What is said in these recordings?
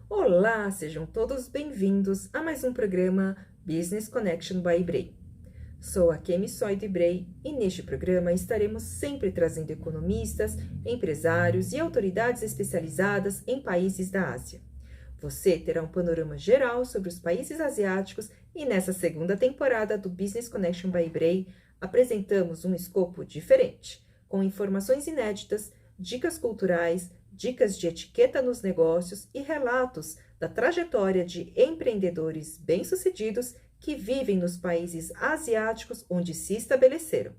Olá, sejam todos bem-vindos a mais um programa Business Connection by Ibrei. Sou a Kemi Soy do Ibrei e neste programa estaremos sempre trazendo economistas, empresários e autoridades especializadas em países da Ásia. Você terá um panorama geral sobre os países asiáticos e nessa segunda temporada do Business Connection by Ibrei apresentamos um escopo diferente, com informações inéditas, dicas culturais, dicas de etiqueta nos negócios e relatos da trajetória de empreendedores bem-sucedidos que vivem nos países asiáticos onde se estabeleceram.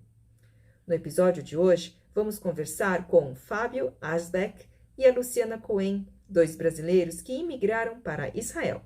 No episódio de hoje, vamos conversar com Fábio Asbeck e a Luciana Cohen, dois brasileiros que imigraram para Israel.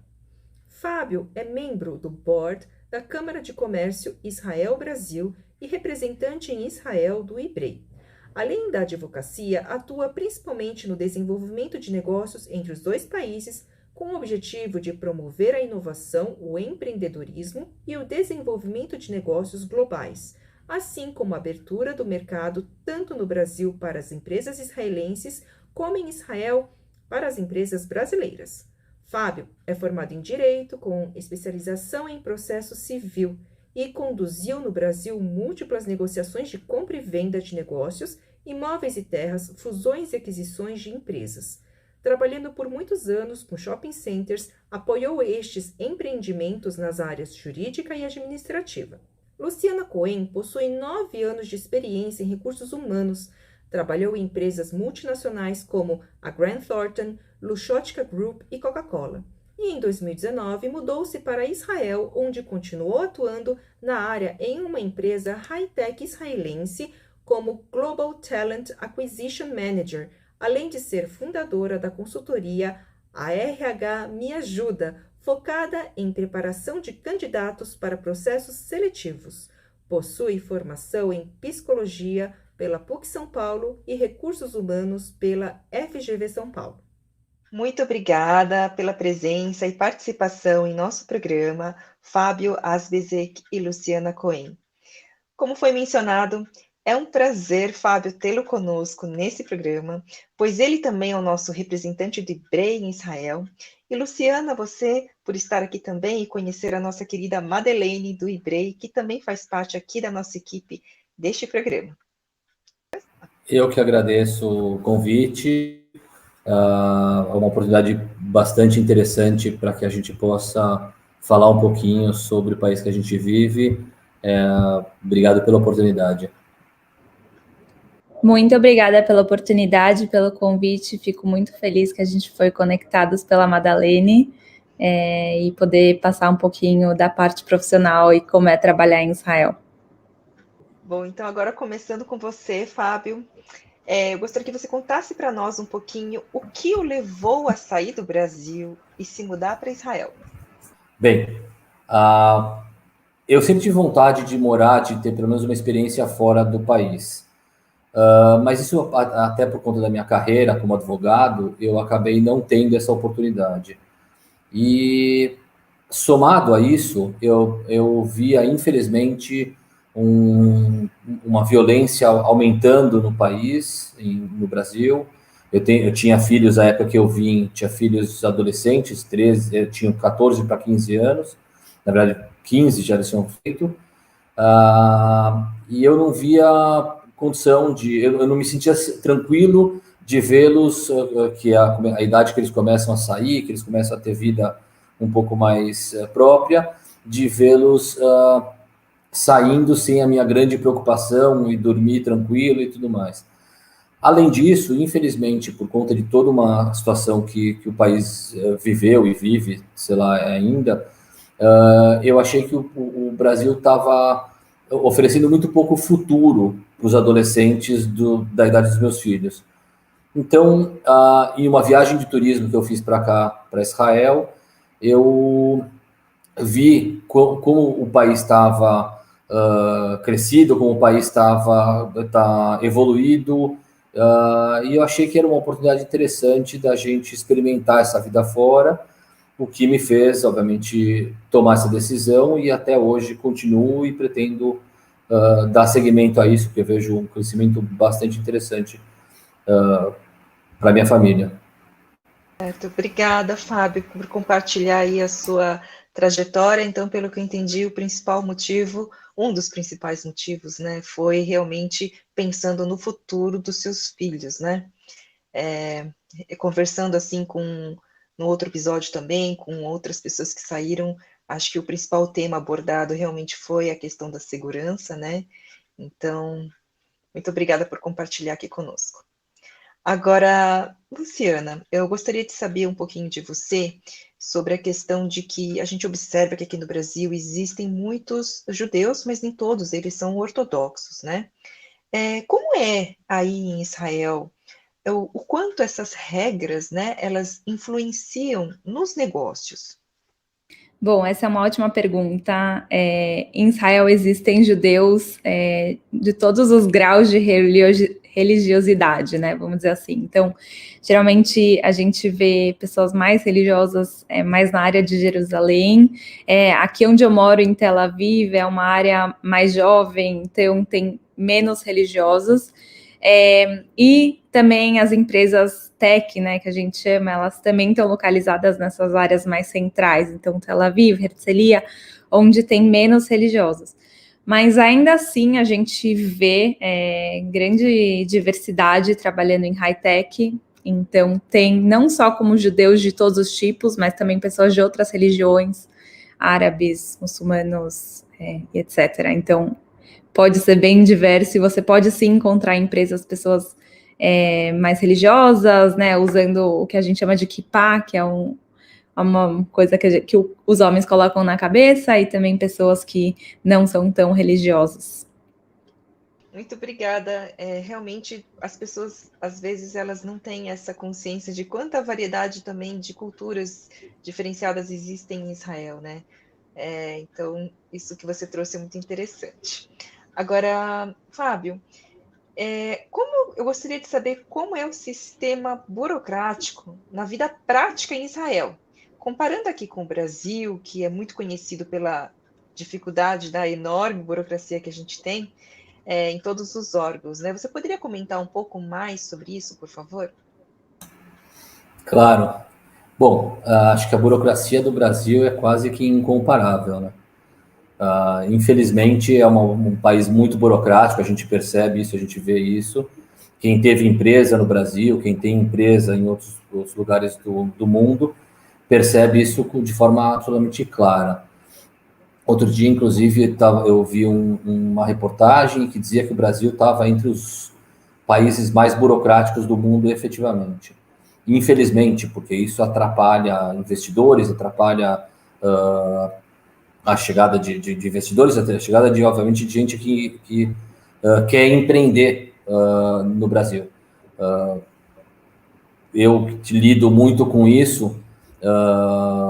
Fábio é membro do board da Câmara de Comércio Israel-Brasil e representante em Israel do Ibrei. Além da advocacia, atua principalmente no desenvolvimento de negócios entre os dois países, com o objetivo de promover a inovação, o empreendedorismo e o desenvolvimento de negócios globais, assim como a abertura do mercado tanto no Brasil para as empresas israelenses, como em Israel para as empresas brasileiras. Fábio é formado em Direito, com especialização em processo civil, e conduziu no Brasil múltiplas negociações de compra e venda de negócios, imóveis e terras, fusões e aquisições de empresas. Trabalhando por muitos anos com shopping centers, apoiou estes empreendimentos nas áreas jurídica e administrativa. Luciana Cohen possui 9 anos de experiência em recursos humanos. Trabalhou em empresas multinacionais como a Grant Thornton, Luxottica Group e Coca-Cola. E em 2019 mudou-se para Israel, onde continuou atuando na área em uma empresa high-tech israelense como Global Talent Acquisition Manager, além de ser fundadora da consultoria A RH Me Ajuda, focada em preparação de candidatos para processos seletivos. Possui formação em psicologia pela PUC São Paulo e recursos humanos pela FGV São Paulo. Muito obrigada pela presença e participação em nosso programa, Fábio Asbeck e Luciana Cohen. Como foi mencionado, é um prazer, Fábio, tê-lo conosco nesse programa, pois ele também é o nosso representante do Ibrei em Israel. E Luciana, você, por estar aqui também e conhecer a nossa querida Madeleine do Ibrei, que também faz parte aqui da nossa equipe deste programa. Eu que agradeço o convite. É uma oportunidade bastante interessante para que a gente possa falar um pouquinho sobre o país que a gente vive. Obrigado pela oportunidade. Muito obrigada pela oportunidade, pelo convite. Fico muito feliz que a gente foi conectados pela Madeleine e poder passar um pouquinho da parte profissional e como é trabalhar em Israel. Bom, então agora começando com você, Fábio. Eu gostaria que você contasse para nós um pouquinho o que o levou a sair do Brasil e se mudar para Israel. Bem, eu sempre tive vontade de morar, de ter pelo menos uma experiência fora do país. Mas isso, até por conta da minha carreira como advogado, eu acabei não tendo essa oportunidade. E, somado a isso, eu via, infelizmente, uma violência aumentando no país, no Brasil. Eu tinha filhos, na época que eu vim, tinha filhos adolescentes, 13, tinham 14 para 15 anos, na verdade 15 já eles tinham feito, e eu não via condição eu não me sentia tranquilo de vê-los, que a idade que eles começam a sair, que eles começam a ter vida um pouco mais própria, de vê-los saindo sem a minha grande preocupação e dormir tranquilo e tudo mais. Além disso, infelizmente, por conta de toda uma situação que o país viveu e vive, sei lá, ainda, eu achei que o Brasil estava oferecendo muito pouco futuro para os adolescentes da idade dos meus filhos. Então, em uma viagem de turismo que eu fiz para cá, para Israel, eu vi como o país estava crescido, como o país tá evoluído, e eu achei que era uma oportunidade interessante da gente experimentar essa vida fora, o que me fez, obviamente, tomar essa decisão, e até hoje continuo e pretendo dar seguimento a isso, porque eu vejo um crescimento bastante interessante para a minha família. Certo. Obrigada, Fábio, por compartilhar aí a sua trajetória. Então, pelo que eu entendi, o principal motivo, um dos principais motivos, né, foi realmente pensando no futuro dos seus filhos, né? Conversando assim no outro episódio também, com outras pessoas que saíram, acho que o principal tema abordado realmente foi a questão da segurança, né? Então, muito obrigada por compartilhar aqui conosco. Agora, Luciana, eu gostaria de saber um pouquinho de você sobre a questão de que a gente observa que aqui no Brasil existem muitos judeus, mas nem todos eles são ortodoxos, né? Como é aí em Israel o quanto essas regras, né, elas influenciam nos negócios? Bom, essa é uma ótima pergunta. Em Israel existem judeus de todos os graus de religiosidade, né? Vamos dizer assim. Então, geralmente a gente vê pessoas mais religiosas mais na área de Jerusalém. Aqui onde eu moro, em Tel Aviv, é uma área mais jovem, então tem menos religiosos. E também as empresas tech, né, que a gente chama, elas também estão localizadas nessas áreas mais centrais, então Tel Aviv, Herzliya, onde tem menos religiosos. Mas ainda assim a gente vê grande diversidade trabalhando em high-tech, então tem não só como judeus de todos os tipos, mas também pessoas de outras religiões, árabes, muçulmanos, etc. Então pode ser bem diverso e você pode sim encontrar em empresas pessoas mais religiosas, né, usando o que a gente chama de kippah, que é uma coisa que os homens colocam na cabeça, e também pessoas que não são tão religiosas. Muito obrigada. Realmente, as pessoas, às vezes, elas não têm essa consciência de quanta variedade também de culturas diferenciadas existem em Israel, né? Então, isso que você trouxe é muito interessante. Agora, Fábio, eu gostaria de saber como é o sistema burocrático na vida prática em Israel. Comparando aqui com o Brasil, que é muito conhecido pela dificuldade da enorme burocracia que a gente tem em todos os órgãos, né? Você poderia comentar um pouco mais sobre isso, por favor? Claro. Bom, acho que a burocracia do Brasil é quase que incomparável, né? Infelizmente, é um país muito burocrático, a gente percebe isso, a gente vê isso. Quem teve empresa no Brasil, quem tem empresa em outros lugares do mundo, percebe isso de forma absolutamente clara. Outro dia, inclusive, eu vi uma reportagem que dizia que o Brasil estava entre os países mais burocráticos do mundo, efetivamente. Infelizmente, porque isso atrapalha investidores, atrapalha a chegada de investidores, a chegada obviamente, de gente que quer empreender no Brasil. Eu lido muito com isso.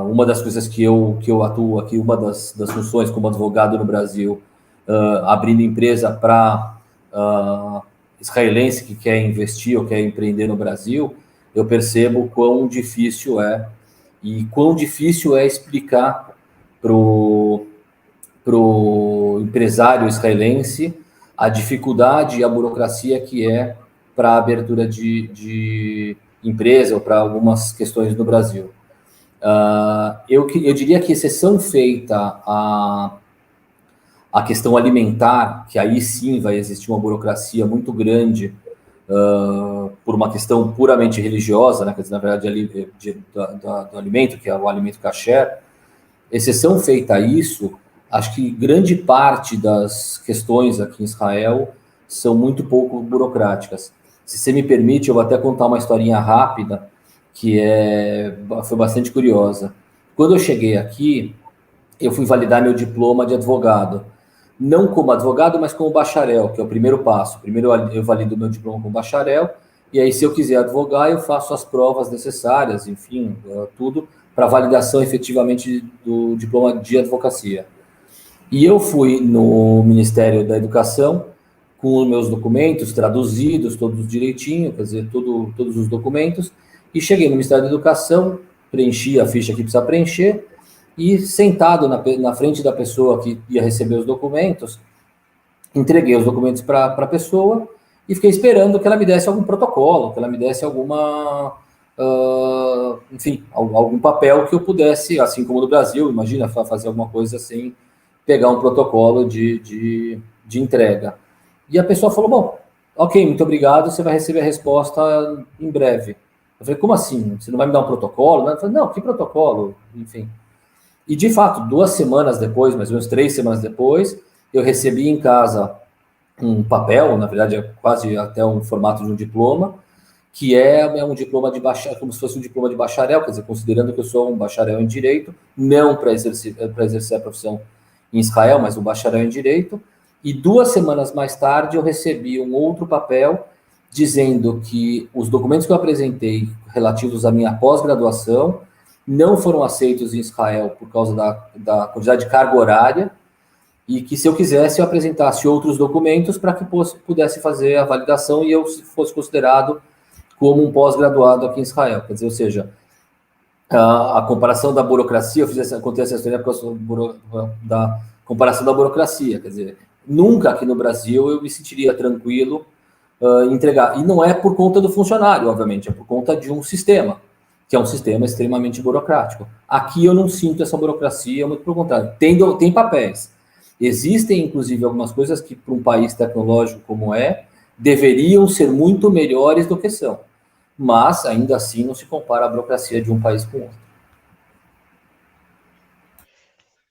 Uma das coisas que eu atuo aqui, uma das funções como advogado no Brasil, abrindo empresa para israelense que quer investir ou quer empreender no Brasil, eu percebo quão difícil é explicar pro empresário israelense a dificuldade e a burocracia que é para a abertura de empresa ou para algumas questões no Brasil. Eu diria que exceção feita a questão alimentar, que aí sim vai existir uma burocracia muito grande por uma questão puramente religiosa, né, quer dizer, na verdade, do alimento, que é o alimento kasher. Exceção feita a isso, acho que grande parte das questões aqui em Israel são muito pouco burocráticas. Se você me permite, eu vou até contar uma historinha rápida, que foi bastante curiosa. Quando eu cheguei aqui, eu fui validar meu diploma de advogado. Não como advogado, mas como bacharel, que é o primeiro passo. Primeiro eu valido meu diploma como bacharel, e aí se eu quiser advogar, eu faço as provas necessárias, enfim, tudo, para validação efetivamente do diploma de advocacia. E eu fui no Ministério da Educação com os meus documentos traduzidos, todos direitinho, quer dizer, todos os documentos, e cheguei no Ministério da Educação, preenchi a ficha que precisa preencher, e sentado na frente da pessoa que ia receber os documentos, entreguei os documentos para a pessoa e fiquei esperando que ela me desse algum protocolo, que ela me desse alguma, enfim, algum papel que eu pudesse, assim como no Brasil, imagina, fazer alguma coisa sem pegar um protocolo de entrega. E a pessoa falou, bom, ok, muito obrigado, você vai receber a resposta em breve. Eu falei, como assim? Você não vai me dar um protocolo? Eu falei, não, que protocolo? Enfim. E, de fato, 2 semanas depois, mais ou menos 3 semanas depois, eu recebi em casa um papel, na verdade é quase até um formato de um diploma, que é um diploma de bacharel, como se fosse um diploma de bacharel, quer dizer, considerando que eu sou um bacharel em Direito, não para exercer a profissão em Israel, mas um bacharel em Direito, e 2 semanas mais tarde eu recebi um outro papel dizendo que os documentos que eu apresentei relativos à minha pós-graduação não foram aceitos em Israel por causa da quantidade de carga horária, e que se eu quisesse eu apresentasse outros documentos para que pudesse fazer a validação e eu fosse considerado como um pós-graduado aqui em Israel. Quer dizer, ou seja, a comparação da burocracia, contei essa história por causa da comparação da burocracia, quer dizer, nunca aqui no Brasil eu me sentiria tranquilo entregar. E não é por conta do funcionário, obviamente, é por conta de um sistema, que é um sistema extremamente burocrático. Aqui eu não sinto essa burocracia, muito pelo contrário. Tem papéis. Existem, inclusive, algumas coisas que, para um país tecnológico como deveriam ser muito melhores do que são. Mas, ainda assim, não se compara a burocracia de um país com outro.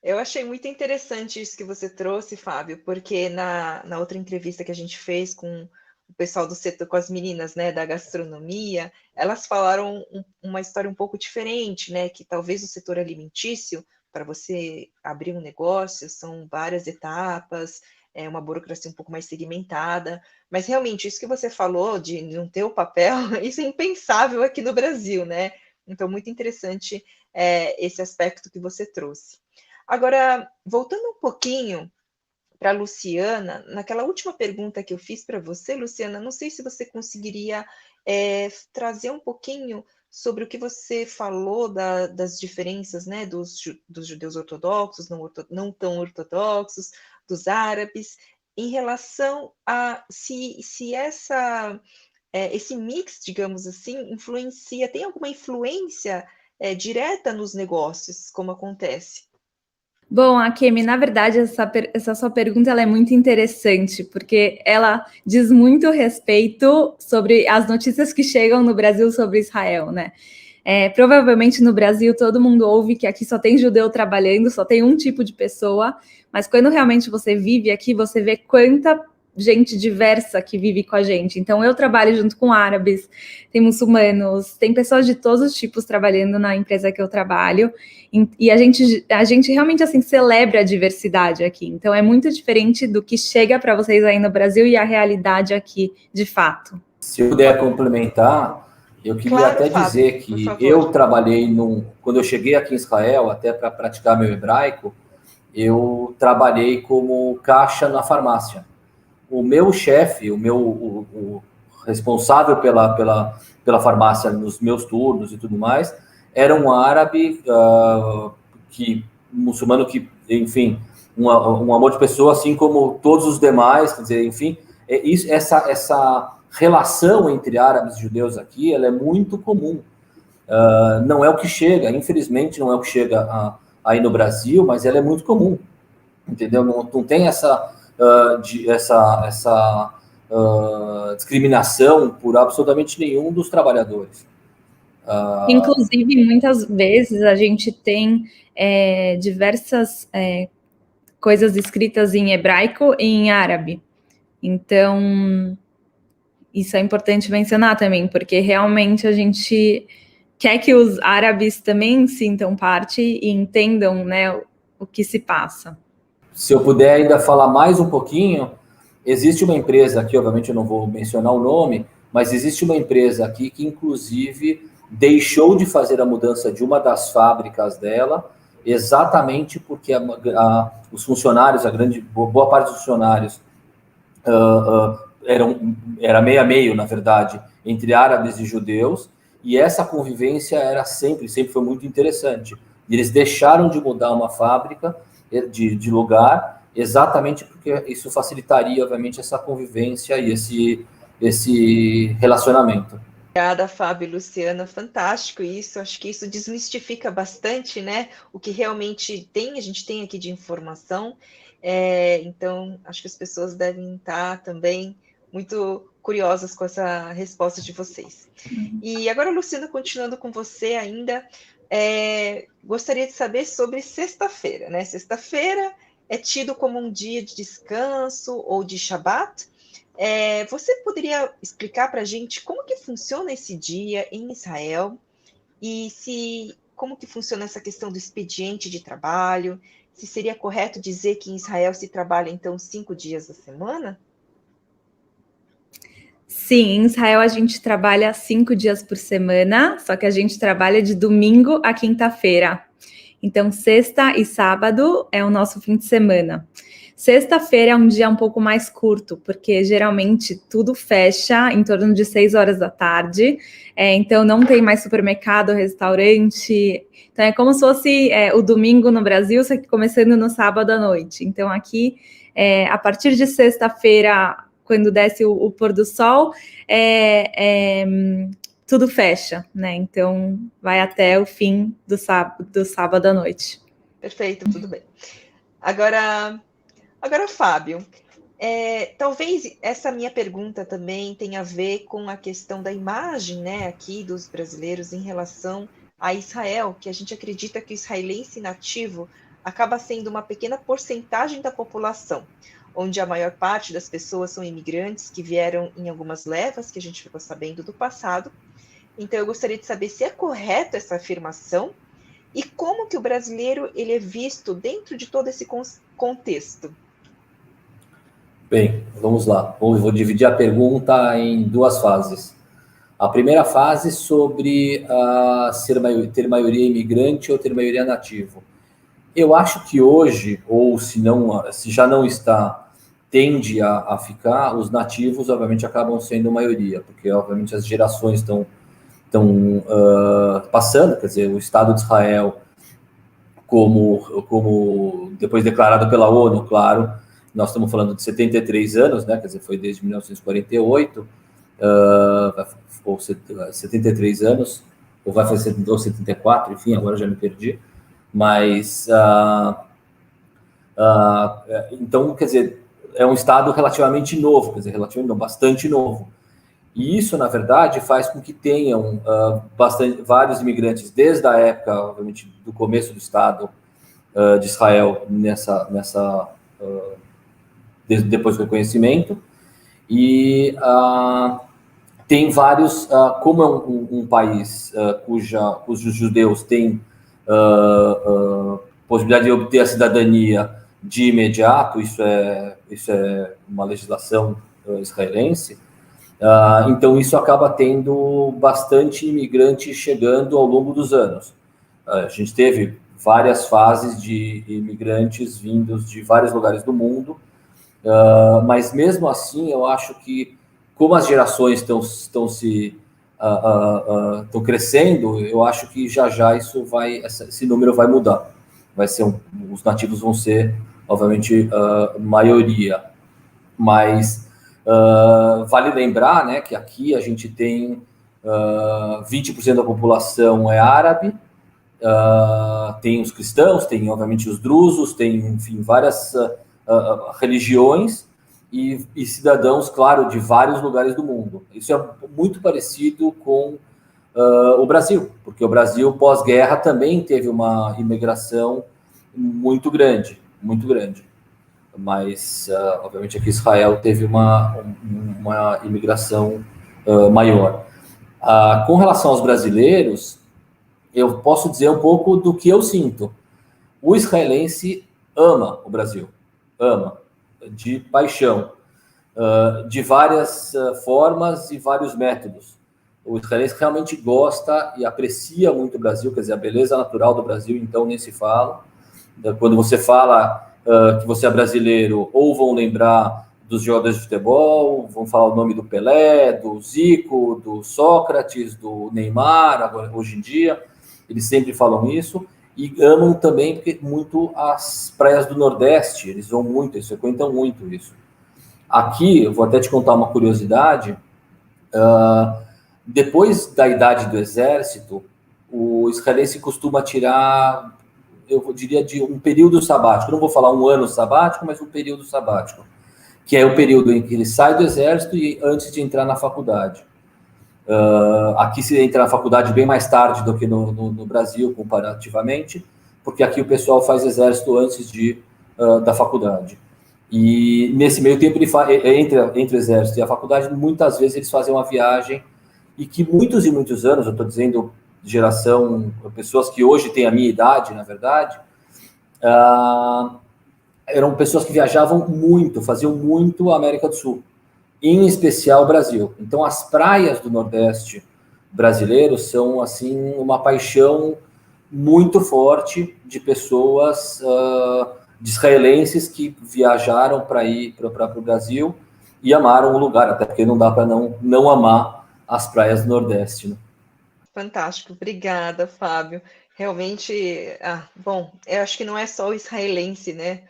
Eu achei muito interessante isso que você trouxe, Fábio, porque na outra entrevista que a gente fez com o pessoal do setor, com as meninas, né, da gastronomia, elas falaram uma história um pouco diferente, né, que talvez o setor alimentício, para você abrir um negócio, são várias etapas, é uma burocracia um pouco mais segmentada, mas realmente isso que você falou de não ter o papel, isso é impensável aqui no Brasil, né? Então, muito interessante esse aspecto que você trouxe. Agora, voltando um pouquinho para a Luciana, naquela última pergunta que eu fiz para você, Luciana, não sei se você conseguiria trazer um pouquinho sobre o que você falou das diferenças, né, dos judeus ortodoxos, não tão ortodoxos, dos árabes, em relação a se esse mix, digamos assim, tem alguma influência direta nos negócios, como acontece? Bom, Akemi, na verdade, essa sua pergunta ela é muito interessante, porque ela diz muito respeito sobre as notícias que chegam no Brasil sobre Israel, né? Provavelmente no Brasil todo mundo ouve que aqui só tem judeu trabalhando, só tem um tipo de pessoa, mas quando realmente você vive aqui, você vê quanta gente diversa que vive com a gente. Então, eu trabalho junto com árabes, tem muçulmanos, tem pessoas de todos os tipos trabalhando na empresa que eu trabalho, e a gente realmente, assim, celebra a diversidade aqui. Então, é muito diferente do que chega para vocês aí no Brasil e a realidade aqui, de fato. Se eu puder complementar, eu queria até dizer que eu trabalhei quando eu cheguei aqui em Israel, até para praticar meu hebraico, eu trabalhei como caixa na farmácia. O meu chefe, o responsável pela farmácia nos meus turnos e tudo mais, era um árabe, muçulmano que, enfim, um amor de pessoa, assim como todos os demais, quer dizer, enfim, essa relação entre árabes e judeus aqui, ela é muito comum. Não é o que chega, infelizmente, não é o que chega aí no Brasil, mas ela é muito comum, entendeu? Não tem essa discriminação por absolutamente nenhum dos trabalhadores. Inclusive, muitas vezes a gente tem diversas coisas escritas em hebraico e em árabe. Então, isso é importante mencionar também, porque realmente a gente quer que os árabes também sintam parte e entendam, né, o que se passa. Se eu puder ainda falar mais um pouquinho, existe uma empresa aqui, obviamente eu não vou mencionar o nome, mas existe uma empresa aqui que, inclusive, deixou de fazer a mudança de uma das fábricas dela, exatamente porque os funcionários, boa parte dos funcionários, era meio a meio, na verdade, entre árabes e judeus, e essa convivência era sempre foi muito interessante. E eles deixaram de mudar uma fábrica de lugar exatamente porque isso facilitaria, obviamente, essa convivência e esse relacionamento. Obrigada, Fábio e Luciana, fantástico isso, acho que isso desmistifica bastante, né, o que realmente a gente tem aqui de informação, então acho que as pessoas devem estar também muito curiosas com essa resposta de vocês. E agora, Luciana, continuando com você ainda, gostaria de saber sobre sexta-feira, né, sexta-feira é tido como um dia de descanso ou de Shabat. Você poderia explicar para a gente como que funciona esse dia em Israel e como que funciona essa questão do expediente de trabalho? Se seria correto dizer que em Israel se trabalha, então, 5 dias da semana? Sim, em Israel a gente trabalha 5 dias por semana, só que a gente trabalha de domingo a quinta-feira. Então, sexta e sábado é o nosso fim de semana. Sexta-feira é um dia um pouco mais curto, porque geralmente tudo fecha em torno de 6 horas da tarde, então não tem mais supermercado, restaurante. Então é como se fosse o domingo no Brasil, só que começando no sábado à noite. Então aqui, a partir de sexta-feira, quando desce o pôr do sol, tudo fecha, né? Então vai até o fim do sábado à noite. Perfeito, tudo bem. Agora, Fábio, talvez essa minha pergunta também tenha a ver com a questão da imagem, né, aqui dos brasileiros em relação a Israel, que a gente acredita que o israelense nativo acaba sendo uma pequena porcentagem da população, onde a maior parte das pessoas são imigrantes que vieram em algumas levas, que a gente ficou sabendo do passado. Então, eu gostaria de saber se é correta essa afirmação e como que o brasileiro ele é visto dentro de todo esse contexto. Bem, vamos lá. Vou dividir a pergunta em duas fases. A primeira fase sobre ter maioria imigrante ou ter maioria nativo. Eu acho que hoje, ou se já não está, tende a ficar, os nativos, obviamente, acabam sendo maioria, porque, obviamente, as gerações estão passando, quer dizer, o Estado de Israel, como depois declarado pela ONU, claro, nós estamos falando de 73 anos, né, quer dizer, foi desde 1948, ou 73 anos, ou vai fazer 74, enfim, agora já me perdi, mas, então, quer dizer, é um Estado relativamente novo, quer dizer, relativamente não, bastante novo. E isso, na verdade, faz com que tenham vários imigrantes, desde a época, obviamente, do começo do Estado de Israel, depois do reconhecimento, e tem vários, como é um país cujos judeus têm possibilidade de obter a cidadania de imediato, isso é uma legislação israelense, então isso acaba tendo bastante imigrante chegando ao longo dos anos. A gente teve várias fases de imigrantes vindos de vários lugares do mundo, mas mesmo assim eu acho que, como as gerações estão crescendo, eu acho que já esse número vai mudar. Os nativos vão ser, obviamente, maioria. Mas vale lembrar, né, que aqui a gente tem 20% da população é árabe, tem os cristãos, tem, obviamente, os drusos, tem, enfim, várias religiões, e cidadãos, claro, de vários lugares do mundo. Isso é muito parecido com o Brasil, porque o Brasil, pós-guerra, também teve uma imigração muito grande, muito grande. Mas, obviamente, aqui Israel teve uma imigração maior. Com relação aos brasileiros, eu posso dizer um pouco do que eu sinto. O israelense ama o Brasil, ama, de paixão, de várias formas e vários métodos. O israelense realmente gosta e aprecia muito o Brasil, quer dizer, a beleza natural do Brasil, então nem se fala. Quando você fala que você é brasileiro, ou vão lembrar dos jogadores de futebol, vão falar o nome do Pelé, do Zico, do Sócrates, do Neymar, agora, hoje em dia, eles sempre falam isso. e amam também porque muito as praias do Nordeste, eles vão muito, eles frequentam muito isso. Aqui, eu vou até te contar uma curiosidade, depois da idade do exército, o israelense costuma tirar, eu diria, de um período sabático, não vou falar um ano sabático, mas um período sabático, que é o período em que ele sai do exército e antes de entrar na faculdade. Aqui se entra na faculdade bem mais tarde do que no Brasil, comparativamente, porque aqui o pessoal faz exército antes da faculdade. E nesse meio tempo, entre o exército e a faculdade, muitas vezes eles fazem uma viagem, e que muitos e muitos anos, eu estou dizendo geração, pessoas que hoje têm a minha idade, na verdade, eram pessoas que viajavam muito, faziam muito a América do Sul, em especial o Brasil. Então, as praias do Nordeste brasileiro são, assim, uma paixão muito forte de pessoas, de israelenses que viajaram para ir para o Brasil e amaram o lugar, até porque não dá para não amar as praias do Nordeste, né? Fantástico, obrigada, Fábio. Realmente, bom, eu acho que não é só o israelense, né?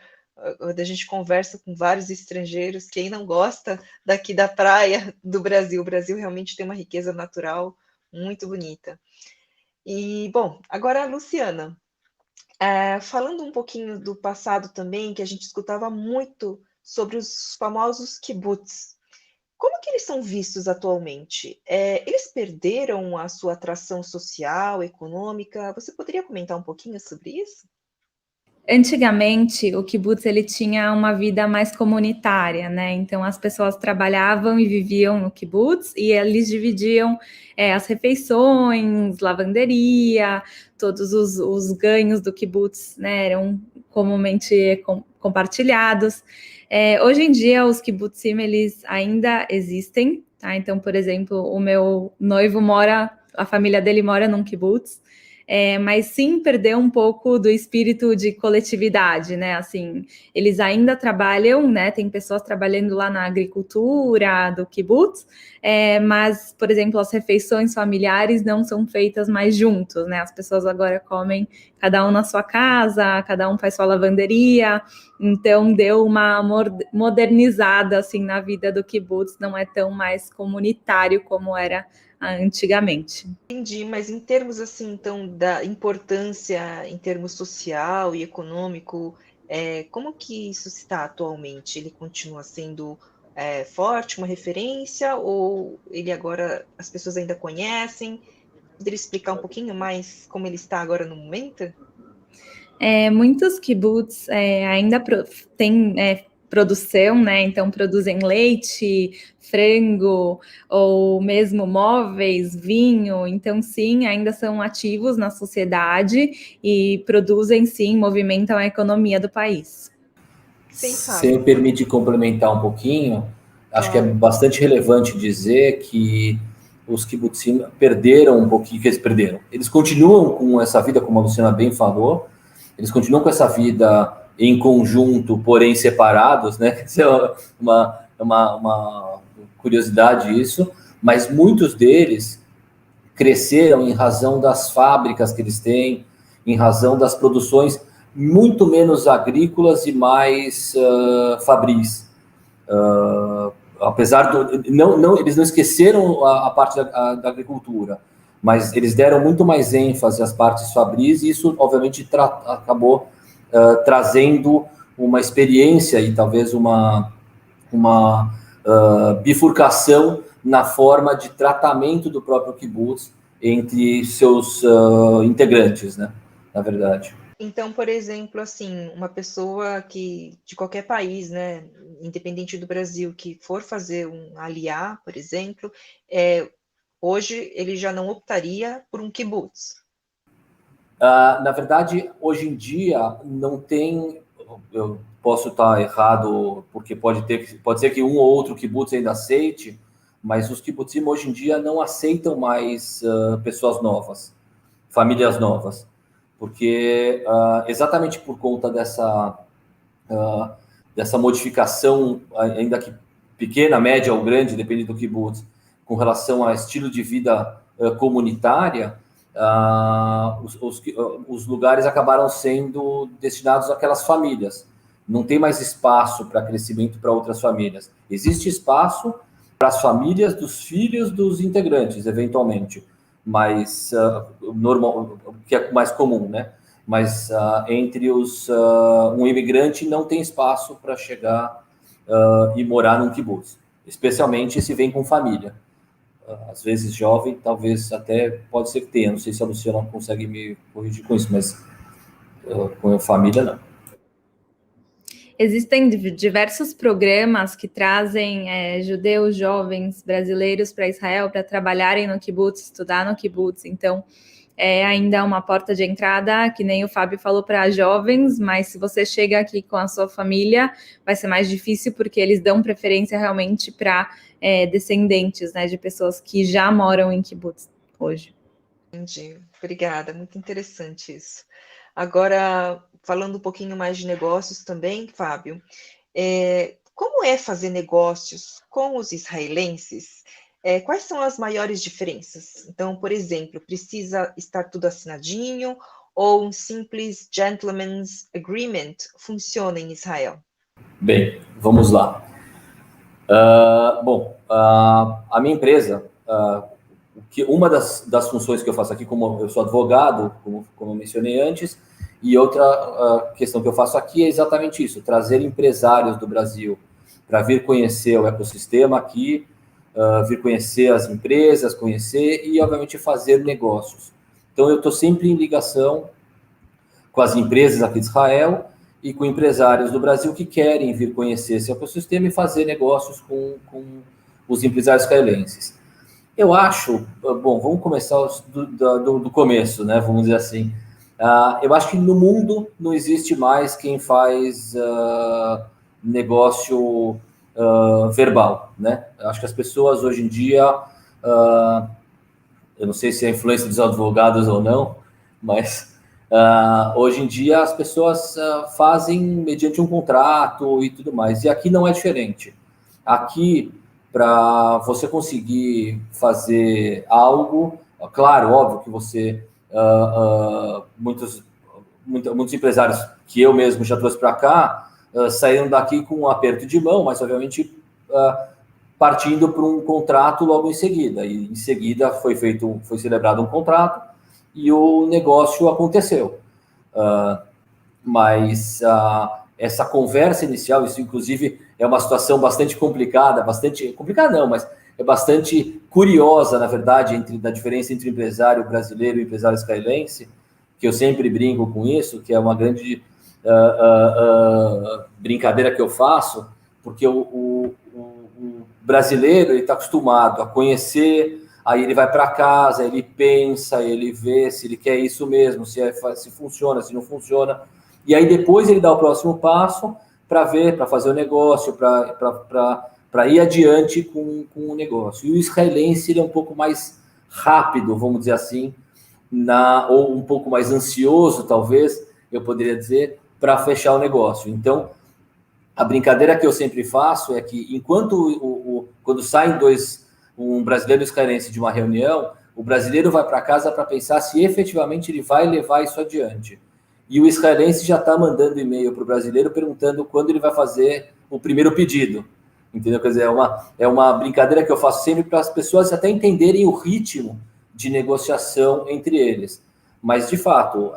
Quando a gente conversa com vários estrangeiros, quem não gosta daqui da praia do Brasil? O Brasil realmente tem uma riqueza natural muito bonita. E, bom, agora, Luciana, falando um pouquinho do passado também, que a gente escutava muito sobre os famosos kibbutz. Como que eles são vistos atualmente? Eles perderam a sua atração social, econômica? Você poderia comentar um pouquinho sobre isso? Antigamente, o kibbutz ele tinha uma vida mais comunitária, né? Então, as pessoas trabalhavam e viviam no kibbutz e eles dividiam as refeições, lavanderia, todos os ganhos do kibbutz, né? Eram comumente compartilhados. Hoje em dia, os kibbutzim, eles ainda existem, tá? Então, por exemplo, o meu noivo a família dele mora num kibbutz, mas sim perdeu um pouco do espírito de coletividade, né? Assim, eles ainda trabalham, né? Tem pessoas trabalhando lá na agricultura do kibbutz, mas, por exemplo, as refeições familiares não são feitas mais juntos, né? As pessoas agora comem cada um na sua casa, cada um faz sua lavanderia, então deu uma modernizada assim na vida do kibbutz, não é tão mais comunitário como era antigamente. Entendi, mas em termos assim, então, da importância em termos social e econômico, como que isso está atualmente? Ele continua sendo forte, uma referência, ou ele agora as pessoas ainda conhecem? Poderia explicar um pouquinho mais como ele está agora no momento? Muitos kibbutz ainda têm produção, né? Então produzem leite, frango ou mesmo móveis, vinho. Então sim, ainda são ativos na sociedade e produzem sim, movimentam a economia do país. Sim, Se me Fábio. permite complementar um pouquinho, acho que é Claro. bastante relevante dizer que os kibbutzim perderam um pouquinho, que eles perderam. Eles continuam com essa vida, como a Luciana bem falou, eles continuam com essa vida em conjunto, porém separados, né? Isso é uma curiosidade isso, mas muitos deles cresceram em razão das fábricas que eles têm, em razão das produções muito menos agrícolas e mais fabris. Apesar eles não esqueceram a parte da agricultura, mas eles deram muito mais ênfase às partes fabris e isso, obviamente, acabou trazendo uma experiência e talvez uma bifurcação na forma de tratamento do próprio kibbutz entre seus integrantes, né? Na verdade. Então, por exemplo, assim, uma pessoa que de qualquer país, né, independente do Brasil, que for fazer um aliá, por exemplo, hoje ele já não optaria por um kibbutz. Na verdade, hoje em dia não tem. Eu posso estar errado, porque pode ser que um ou outro kibbutz ainda aceite, mas os kibbutzim hoje em dia não aceitam mais pessoas novas, famílias novas, porque exatamente por conta dessa modificação, ainda que pequena, média ou grande, depende do kibbutz, com relação a estilo de vida comunitária, os lugares acabaram sendo destinados àquelas famílias. Não tem mais espaço para crescimento para outras famílias. Existe espaço para as famílias dos filhos dos integrantes, eventualmente, mas normal, que é mais comum, né? Mas entre um imigrante não tem espaço para chegar e morar num kibbutz, especialmente se vem com família. Às vezes jovem, talvez até pode ser que tenha. Não sei se a Luciana consegue me corrigir com isso, mas com a família não. Existem diversos programas que trazem judeus jovens brasileiros para Israel para trabalharem no kibbutz, estudar no kibbutz. Então, é ainda uma porta de entrada, que nem o Fábio falou, para jovens, mas se você chega aqui com a sua família, vai ser mais difícil, porque eles dão preferência realmente para descendentes, né, de pessoas que já moram em kibbutz hoje. Entendi. Obrigada, muito interessante isso. Agora, falando um pouquinho mais de negócios também, Fábio, como é fazer negócios com os israelenses? Quais são as maiores diferenças? Então, por exemplo, precisa estar tudo assinadinho ou um simples gentleman's agreement funciona em Israel? Bem, vamos lá. A minha empresa, uma das funções que eu faço aqui, como eu sou advogado, como eu mencionei antes, e outra questão que eu faço aqui é exatamente isso, trazer empresários do Brasil para vir conhecer o ecossistema aqui, vir conhecer as empresas, conhecer e, obviamente, fazer negócios. Então, eu estou sempre em ligação com as empresas aqui de Israel e com empresários do Brasil que querem vir conhecer esse ecossistema e fazer negócios com os empresários israelenses. Eu acho, vamos começar do começo, né? Vamos dizer assim. Eu acho que no mundo não existe mais quem faz negócio verbal, né? Eu acho que as pessoas hoje em dia, eu não sei se é a influência dos advogados ou não, mas hoje em dia as pessoas fazem mediante um contrato e tudo mais. E aqui não é diferente. Aqui, para você conseguir fazer algo, claro, óbvio que você muitos empresários que eu mesmo já trouxe para cá saíram daqui com um aperto de mão, mas obviamente partindo para um contrato logo em seguida. E em seguida foi celebrado um contrato e o negócio aconteceu. Mas essa conversa inicial, isso inclusive é uma situação bastante complicada, mas é bastante curiosa, na verdade, da diferença entre empresário brasileiro e empresário israelense, que eu sempre brinco com isso, que é uma grande brincadeira que eu faço, porque o brasileiro está acostumado a conhecer, aí ele vai para casa, ele pensa, ele vê se ele quer isso mesmo, se funciona, se não funciona, e aí depois ele dá o próximo passo para fazer o negócio, para ir adiante com o negócio. E o israelense ele é um pouco mais rápido, vamos dizer assim, ou um pouco mais ansioso, talvez, eu poderia dizer, para fechar o negócio. Então, a brincadeira que eu sempre faço é que, enquanto quando saem um brasileiro e um israelense de uma reunião, o brasileiro vai para casa para pensar se efetivamente ele vai levar isso adiante. E o israelense já está mandando e-mail para o brasileiro perguntando quando ele vai fazer o primeiro pedido. Entendeu? Quer dizer, é uma brincadeira que eu faço sempre para as pessoas até entenderem o ritmo de negociação entre eles. Mas, de fato,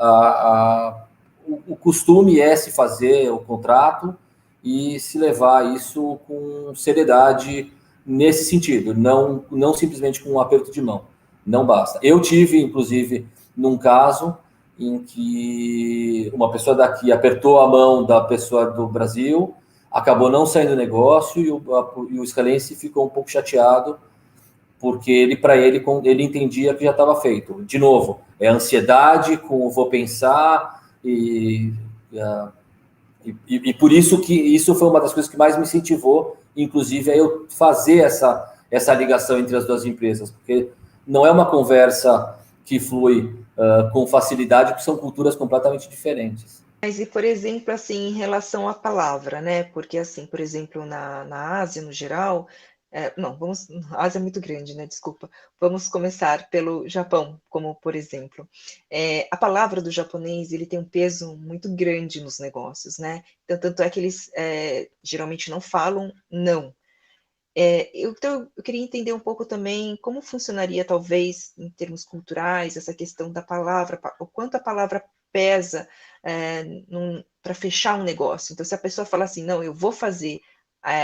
o costume é se fazer o contrato e se levar isso com seriedade nesse sentido, não simplesmente com um aperto de mão. Não basta. Eu tive, inclusive, num caso em que uma pessoa daqui apertou a mão da pessoa do Brasil, acabou não saindo negócio e o israelense ficou um pouco chateado, porque ele entendia que já estava feito. De novo, é ansiedade com vou pensar e por isso que isso foi uma das coisas que mais me incentivou, inclusive, a eu fazer essa ligação entre as duas empresas, porque não é uma conversa que flui com facilidade, porque são culturas completamente diferentes. Mas e, por exemplo, assim, em relação à palavra, né? Porque, assim, por exemplo, na Ásia, no geral, Não, a Ásia é muito grande, né? Desculpa. Vamos começar pelo Japão, como por exemplo. A palavra do japonês, ele tem um peso muito grande nos negócios, né? Então, tanto é que eles geralmente não falam não. Então, eu queria entender um pouco também como funcionaria, talvez, em termos culturais, essa questão da palavra, o quanto a palavra pesa para fechar um negócio. Então, se a pessoa fala assim, não, eu vou fazer,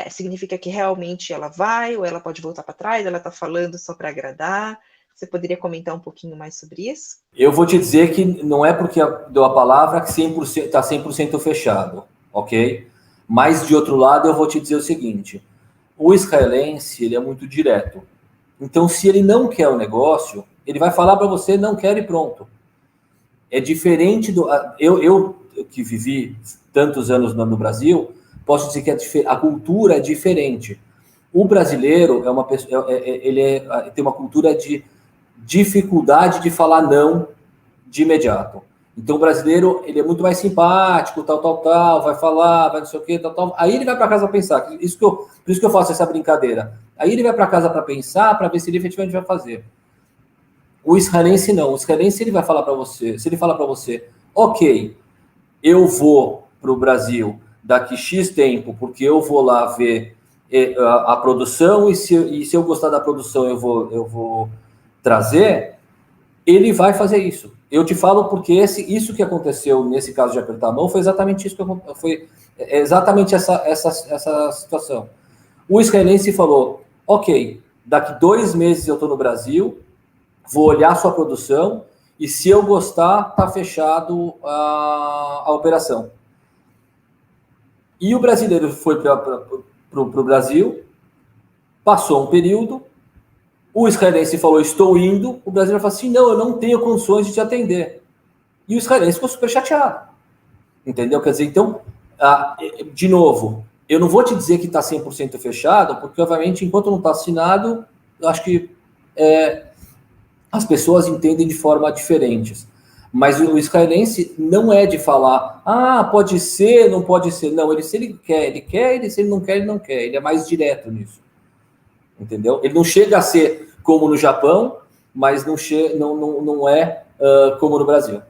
significa que realmente ela vai, ou ela pode voltar para trás, ela está falando só para agradar. Você poderia comentar um pouquinho mais sobre isso? Eu vou te dizer que não é porque deu a palavra que 100%, está 100% fechado, ok? Mas, de outro lado, eu vou te dizer o seguinte, o israelense, ele é muito direto. Então, se ele não quer o negócio, ele vai falar para você, não quero e pronto. É diferente do... Eu que vivi tantos anos no Brasil, posso dizer que a cultura é diferente. O brasileiro é uma pessoa, tem uma cultura de dificuldade de falar não de imediato. Então o brasileiro, ele é muito mais simpático, tal, vai falar, vai não sei o que, tal. Aí ele vai para casa pensar. Por isso que eu faço essa brincadeira. Aí ele vai para casa para pensar, para ver se ele efetivamente vai fazer. O israelense não. O israelense, ele vai falar para você, se ele falar para você, ok, eu vou para o Brasil daqui X tempo, porque eu vou lá ver a produção, e se eu gostar da produção eu vou trazer, ele vai fazer isso. Eu te falo porque isso que aconteceu nesse caso de apertar a mão foi exatamente isso foi exatamente essa situação. O israelense falou, ok, daqui 2 meses eu estou no Brasil, vou olhar sua produção e se eu gostar, está fechado a operação. E o brasileiro foi para o Brasil, passou um período, o israelense falou, estou indo, o brasileiro falou assim, não, eu não tenho condições de te atender. E o israelense ficou super chateado. Entendeu? Quer dizer, então, de novo, eu não vou te dizer que está 100% fechado, porque, obviamente, enquanto não está assinado, eu acho que as pessoas entendem de forma diferente. Mas o israelense não é de falar, pode ser, não pode ser. Não, se ele quer, se ele não quer, ele não quer. Ele é mais direto nisso. Entendeu? Ele não chega a ser como no Japão, mas não é como no Brasil.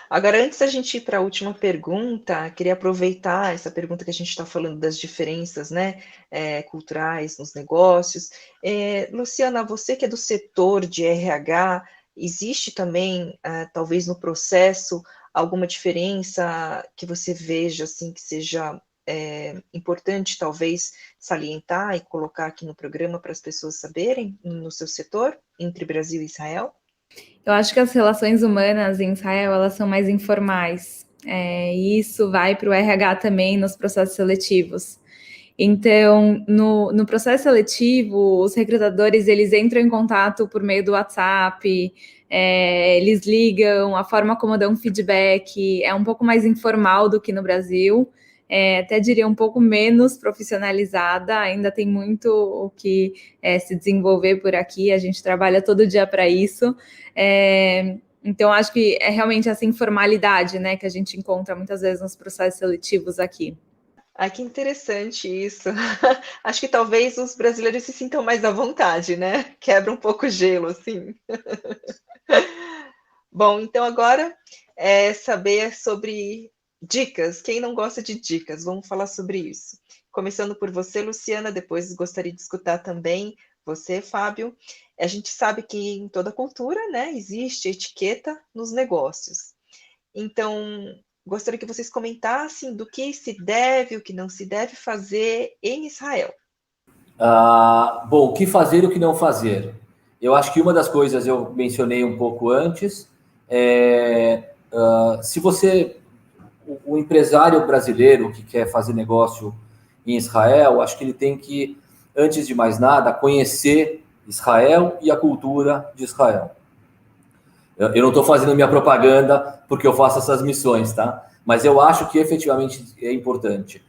Agora, antes da gente ir para a última pergunta, queria aproveitar essa pergunta que a gente está falando das diferenças, né, culturais nos negócios. Luciana, você que é do setor de RH, existe também, talvez no processo, alguma diferença que você veja, assim, que seja importante, talvez, salientar e colocar aqui no programa para as pessoas saberem, no seu setor, entre Brasil e Israel? Eu acho que as relações humanas em Israel, elas são mais informais. E isso vai para o RH também nos processos seletivos. Então, no processo seletivo, os recrutadores, eles entram em contato por meio do WhatsApp, eles ligam, a forma como dão feedback é um pouco mais informal do que no Brasil, até diria um pouco menos profissionalizada, ainda tem muito o que se desenvolver por aqui, a gente trabalha todo dia para isso. Então, acho que é realmente essa informalidade, né, que a gente encontra muitas vezes nos processos seletivos aqui. Que interessante isso. Acho que talvez os brasileiros se sintam mais à vontade, né? Quebra um pouco o gelo, assim. Bom, então agora é saber sobre dicas. Quem não gosta de dicas? Vamos falar sobre isso. Começando por você, Luciana, depois gostaria de escutar também você, Fábio. A gente sabe que em toda cultura, né, existe etiqueta nos negócios. Então, gostaria que vocês comentassem do que se deve, o que não se deve fazer em Israel. Bom, o que fazer e o que não fazer? Eu acho que uma das coisas eu mencionei um pouco antes, se você, o empresário brasileiro que quer fazer negócio em Israel, acho que ele tem que, antes de mais nada, conhecer Israel e a cultura de Israel. Eu não estou fazendo minha propaganda porque eu faço essas missões, tá? Mas eu acho que efetivamente é importante.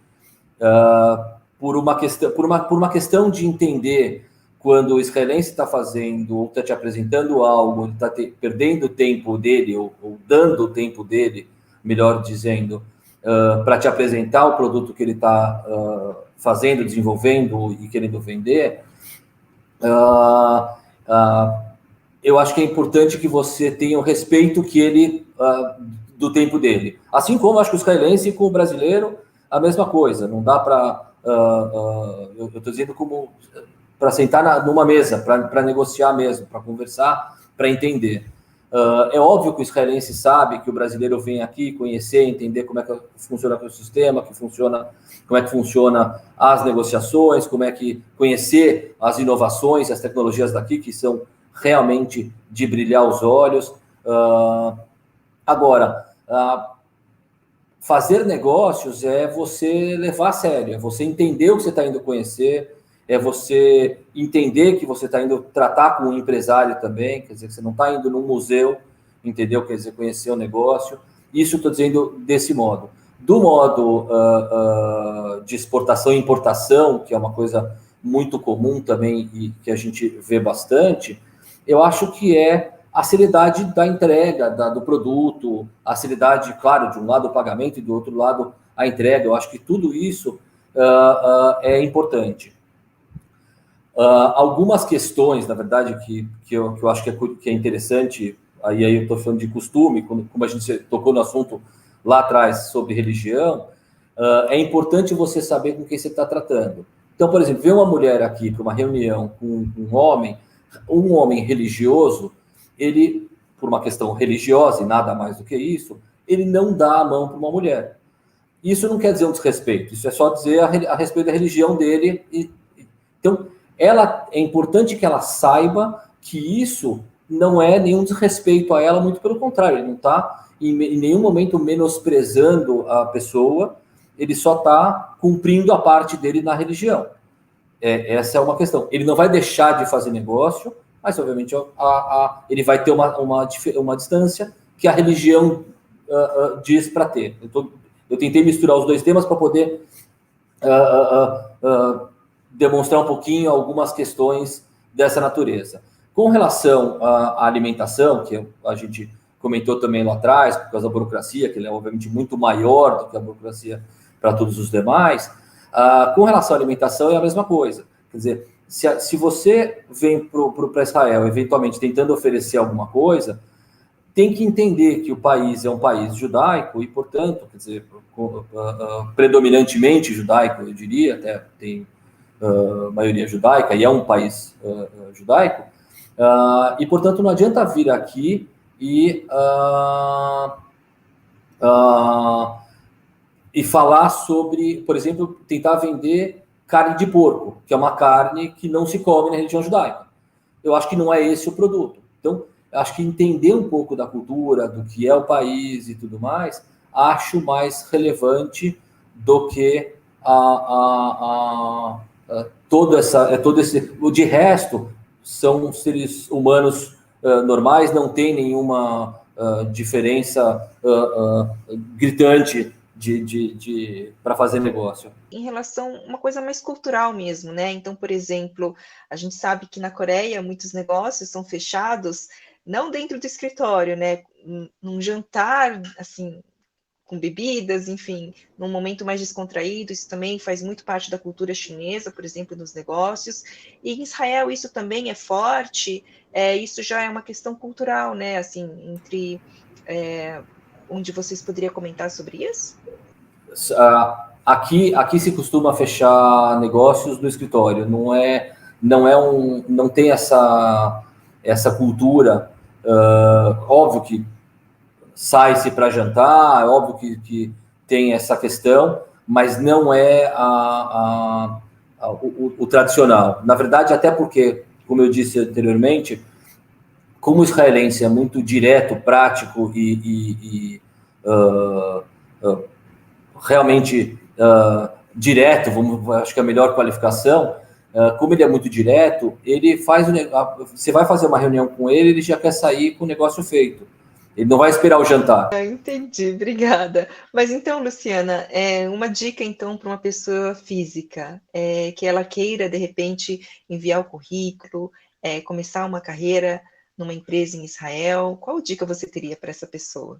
Por uma questão de entender quando o israelense está fazendo ou está te apresentando algo, ele está perdendo o tempo dele ou dando o tempo dele, melhor dizendo, para te apresentar o produto que ele está fazendo, desenvolvendo e querendo vender, eu acho que é importante que você tenha o respeito que ele do tempo dele. Assim como acho que o israelense com o brasileiro, a mesma coisa. Não dá para... eu estou dizendo como para sentar numa mesa, para negociar mesmo, para conversar, para entender. É óbvio que o israelense sabe que o brasileiro vem aqui conhecer, entender como é que funciona o sistema, como é que funciona as negociações, como é que conhecer as inovações, as tecnologias daqui, que são realmente de brilhar os olhos. Agora, fazer negócios é você levar a sério, é você entender o que você está indo conhecer, é você entender que você está indo tratar com um empresário também, quer dizer, que você não está indo num museu, entendeu? Quer dizer, conhecer o negócio. Isso eu estou dizendo desse modo. Do modo de exportação e importação, que é uma coisa muito comum também e que a gente vê bastante, eu acho que é a seriedade da entrega do produto, a seriedade, claro, de um lado o pagamento e do outro lado a entrega. Eu acho que tudo isso é importante. Algumas questões, na verdade, que eu acho que é interessante, aí eu estou falando de costume, como a gente tocou no assunto lá atrás sobre religião, é importante você saber com quem você está tratando. Então, por exemplo, ver uma mulher aqui para uma reunião com um homem religioso, ele, por uma questão religiosa e nada mais do que isso, ele não dá a mão para uma mulher. Isso não quer dizer um desrespeito, isso é só dizer a respeito da religião dele. Então, é importante que ela saiba que isso não é nenhum desrespeito a ela, muito pelo contrário, ele não está em nenhum momento menosprezando a pessoa, ele só está cumprindo a parte dele na religião. Essa é uma questão. Ele não vai deixar de fazer negócio, mas, obviamente, ele vai ter uma distância que a religião diz para ter. Eu tentei misturar os dois temas para poder demonstrar um pouquinho algumas questões dessa natureza. Com relação à alimentação, que a gente comentou também lá atrás, por causa da burocracia, que ela é, obviamente, muito maior do que a burocracia para todos os demais, com relação à alimentação é a mesma coisa. Quer dizer, se você vem para Israel, eventualmente tentando oferecer alguma coisa, tem que entender que o país é um país judaico e, portanto, quer dizer, predominantemente judaico, eu diria, até tem maioria judaica, e é um país judaico, e, portanto, não adianta vir aqui e falar sobre, por exemplo, tentar vender carne de porco, que é uma carne que não se come na religião judaica. Eu acho que não é esse o produto. Então, acho que entender um pouco da cultura, do que é o país e tudo mais, acho mais relevante do que todo esse... De resto, são seres humanos normais, não tem nenhuma diferença gritante para fazer negócio. Em relação a uma coisa mais cultural mesmo, né? Então, por exemplo, a gente sabe que na Coreia muitos negócios são fechados não dentro do escritório, né? Num jantar, assim, com bebidas, enfim, num momento mais descontraído. Isso também faz muito parte da cultura chinesa, por exemplo, nos negócios. E em Israel isso também é forte. Isso já é uma questão cultural, né? Assim, entre onde vocês poderiam comentar sobre isso? Aqui se costuma fechar negócios no escritório. Não tem essa cultura. Óbvio que sai-se para jantar, é óbvio que tem essa questão, mas não é o tradicional. Na verdade, até porque, como eu disse anteriormente, como o israelense é muito direto, prático e realmente direto, acho que é a melhor qualificação, como ele é muito direto, ele faz você vai fazer uma reunião com ele já quer sair com o negócio feito. Ele não vai esperar o jantar. Entendi, obrigada. Mas então, Luciana, uma dica então para uma pessoa física, que ela queira, de repente, enviar o currículo, começar uma carreira numa empresa em Israel, qual dica você teria para essa pessoa?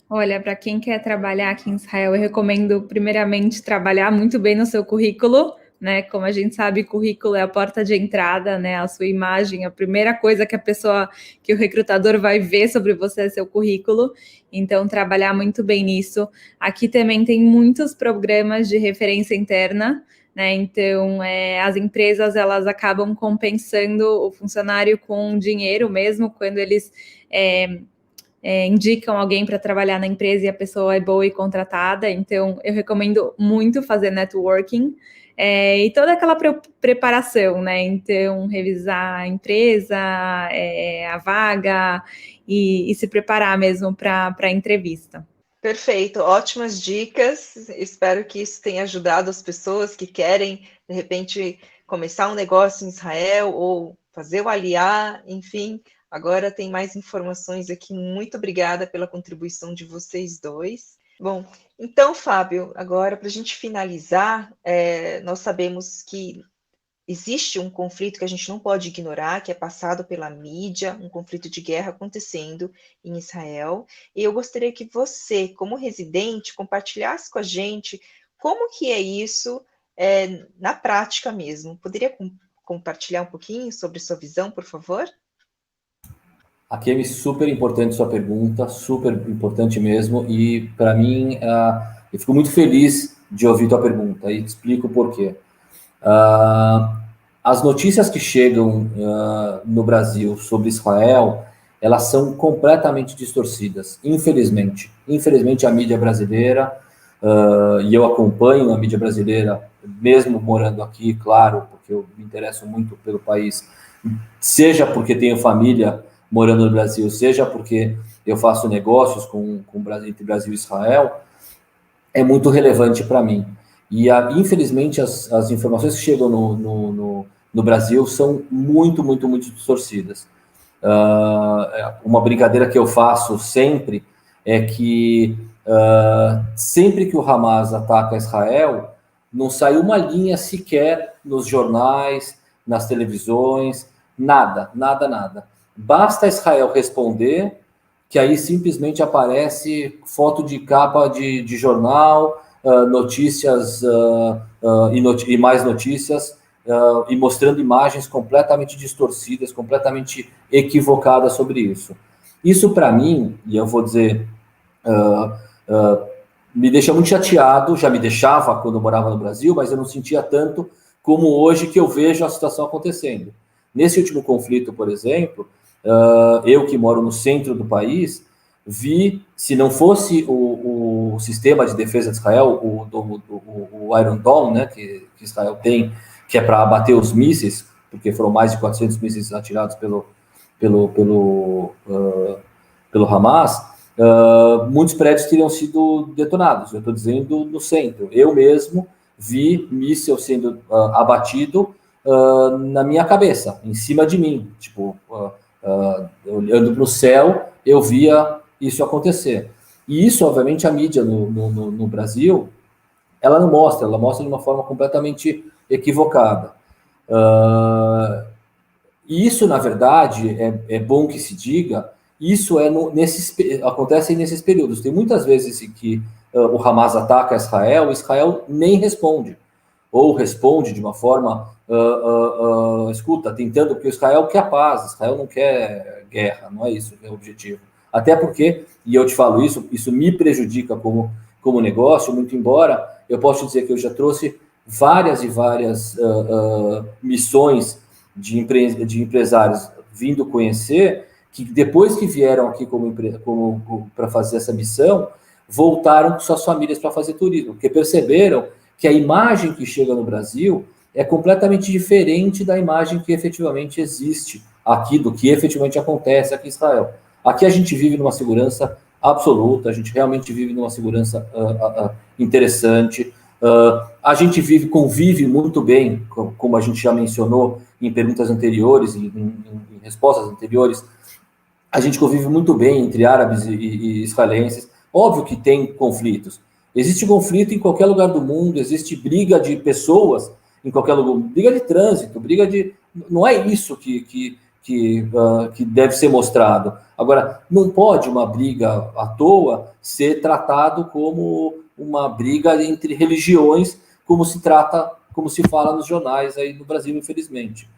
Olha, para quem quer trabalhar aqui em Israel, eu recomendo, primeiramente, trabalhar muito bem no seu currículo, né? Como a gente sabe, currículo é a porta de entrada, né? A sua imagem, a primeira coisa que o recrutador vai ver sobre você é seu currículo. Então, trabalhar muito bem nisso. Aqui também tem muitos programas de referência interna, né? Então, as empresas, elas acabam compensando o funcionário com dinheiro mesmo, quando eles indicam alguém para trabalhar na empresa e a pessoa é boa e contratada. Então, eu recomendo muito fazer networking e toda aquela preparação, né? Então, revisar a empresa, a vaga e se preparar mesmo para a entrevista. Perfeito, ótimas dicas. Espero que isso tenha ajudado as pessoas que querem, de repente, começar um negócio em Israel ou fazer o aliar, enfim. Agora tem mais informações aqui. Muito obrigada pela contribuição de vocês dois. Bom, então, Fábio, agora para a gente finalizar, nós sabemos que existe um conflito que a gente não pode ignorar, que é passado pela mídia, um conflito de guerra acontecendo em Israel. E eu gostaria que você, como residente, compartilhasse com a gente como que é isso na prática mesmo. Poderia compartilhar um pouquinho sobre sua visão, por favor? Akemi, super importante sua pergunta, super importante mesmo, e para mim, eu fico muito feliz de ouvir tua pergunta, e te explico por quê. As notícias que chegam no Brasil sobre Israel, elas são completamente distorcidas, infelizmente. Infelizmente, a mídia brasileira, e eu acompanho a mídia brasileira, mesmo morando aqui, claro, porque eu me interesso muito pelo país, seja porque tenho família morando no Brasil, seja porque eu faço negócios entre Brasil e Israel, é muito relevante para mim. E, infelizmente, as informações que chegam no Brasil são muito, muito, muito distorcidas. Uma brincadeira que eu faço sempre é que sempre que o Hamas ataca Israel, não sai uma linha sequer nos jornais, nas televisões, nada, nada, nada. Basta Israel responder, que aí simplesmente aparece foto de capa de jornal, notícias e mais notícias, e mostrando imagens completamente distorcidas, completamente equivocadas sobre isso. Isso, para mim, e eu vou dizer, me deixa muito chateado, já me deixava quando eu morava no Brasil, mas eu não sentia tanto como hoje que eu vejo a situação acontecendo. Nesse último conflito, por exemplo, eu que moro no centro do país, vi, se não fosse o sistema de defesa de Israel, o Iron Dome, né, que Israel tem, que é para abater os mísseis, porque foram mais de 400 mísseis atirados pelo Hamas, muitos prédios teriam sido detonados. Eu estou dizendo no centro. Eu mesmo vi míssil sendo abatido na minha cabeça, em cima de mim, tipo, olhando para o céu, eu via isso acontecer. E isso, obviamente, a mídia no Brasil, ela não mostra, ela mostra de uma forma completamente equivocada. E isso, na verdade, é bom que se diga, isso acontece nesses períodos. Tem muitas vezes em que o Hamas ataca Israel nem responde, ou responde de uma forma, escuta, tentando, porque Israel quer paz, Israel não quer guerra, não é isso que é o objetivo. Até porque, e eu te falo isso me prejudica como negócio, muito embora eu possa dizer que eu já trouxe várias e várias missões de empresários vindo conhecer, que depois que vieram aqui para fazer essa missão, voltaram com suas famílias para fazer turismo, porque perceberam que a imagem que chega no Brasil é completamente diferente da imagem que efetivamente existe aqui, do que efetivamente acontece aqui em Israel. Aqui a gente vive numa segurança absoluta, a gente realmente vive numa segurança interessante, a gente convive muito bem, como a gente já mencionou em perguntas anteriores, em respostas anteriores, a gente convive muito bem entre árabes e israelenses. Óbvio que tem conflitos. Existe conflito em qualquer lugar do mundo, existe briga de pessoas em qualquer lugar, briga de trânsito, não é isso que deve ser mostrado. Agora, não pode uma briga à toa ser tratado como uma briga entre religiões, como se trata como se fala nos jornais aí no Brasil, infelizmente.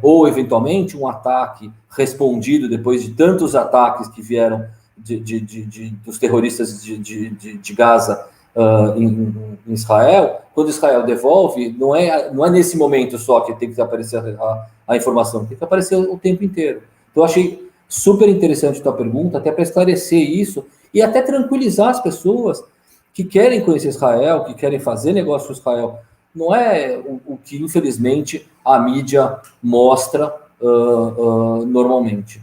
Ou, eventualmente, um ataque respondido depois de tantos ataques que vieram dos terroristas de Gaza em Israel. Quando Israel devolve, não é nesse momento só que tem que aparecer a informação, tem que aparecer o tempo inteiro. Então, eu achei super interessante a tua pergunta, até para esclarecer isso e até tranquilizar as pessoas que querem conhecer Israel, que querem fazer negócio com Israel. Não é o que, infelizmente, a mídia mostra normalmente.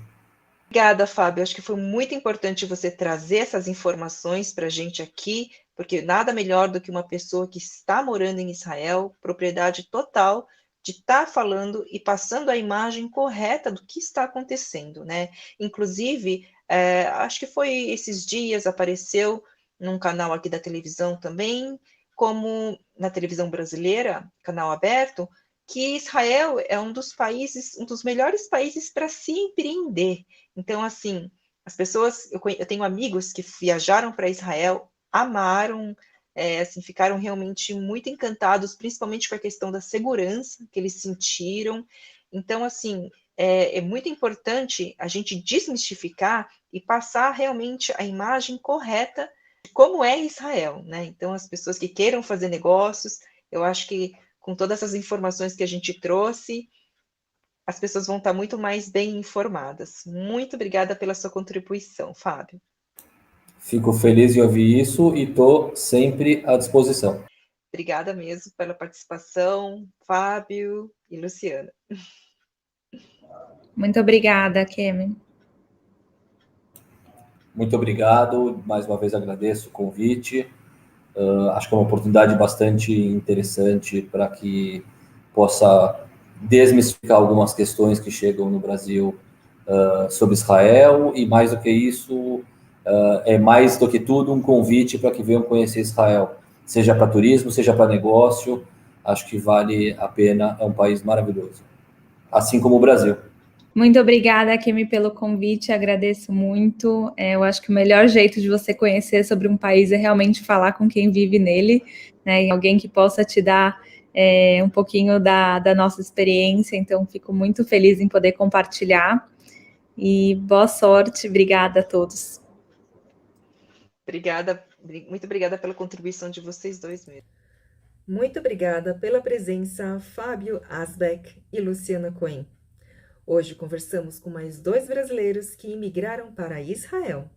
Obrigada, Fábio. Acho que foi muito importante você trazer essas informações para a gente aqui, porque nada melhor do que uma pessoa que está morando em Israel, propriedade total, de estar falando e passando a imagem correta do que está acontecendo, né? Inclusive, acho que foi esses dias, apareceu num canal aqui da televisão também, como na televisão brasileira, canal aberto, que Israel é um dos países, um dos melhores países para se empreender. Então, assim, as pessoas, eu tenho amigos que viajaram para Israel, amaram, assim, ficaram realmente muito encantados, principalmente com a questão da segurança que eles sentiram. Então, assim, é muito importante a gente desmistificar e passar realmente a imagem correta de como é Israel, né? Então, as pessoas que queiram fazer negócios, eu acho que com todas essas informações que a gente trouxe, as pessoas vão estar muito mais bem informadas. Muito obrigada pela sua contribuição, Fábio. Fico feliz em ouvir isso e estou sempre à disposição. Obrigada mesmo pela participação, Fábio e Luciana. Muito obrigada, Kemi. Muito obrigado, mais uma vez agradeço o convite. Acho que é uma oportunidade bastante interessante para que possa desmistificar algumas questões que chegam no Brasil sobre Israel, e mais do que isso, é mais do que tudo um convite para que venham conhecer Israel, seja para turismo, seja para negócio. Acho que vale a pena, é um país maravilhoso, assim como o Brasil. Muito obrigada, Kemi, pelo convite, agradeço muito. Eu acho que o melhor jeito de você conhecer sobre um país é realmente falar com quem vive nele, né? E alguém que possa te dar um pouquinho da nossa experiência. Então, fico muito feliz em poder compartilhar. E boa sorte, obrigada a todos. Obrigada, muito obrigada pela contribuição de vocês dois mesmo. Muito obrigada pela presença, Fábio Asbeck e Luciana Cohen. Hoje conversamos com mais 2 brasileiros que imigraram para Israel.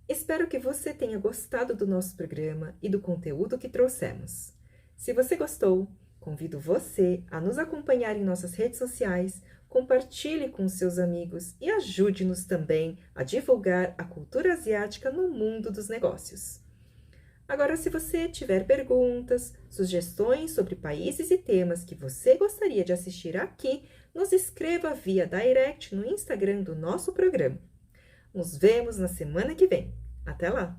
Espero que você tenha gostado do nosso programa e do conteúdo que trouxemos. Se você gostou, convido você a nos acompanhar em nossas redes sociais, compartilhe com seus amigos e ajude-nos também a divulgar a cultura asiática no mundo dos negócios. Agora, se você tiver perguntas, sugestões sobre países e temas que você gostaria de assistir aqui, nos escreva via direct no Instagram do nosso programa. Nos vemos na semana que vem. Até lá!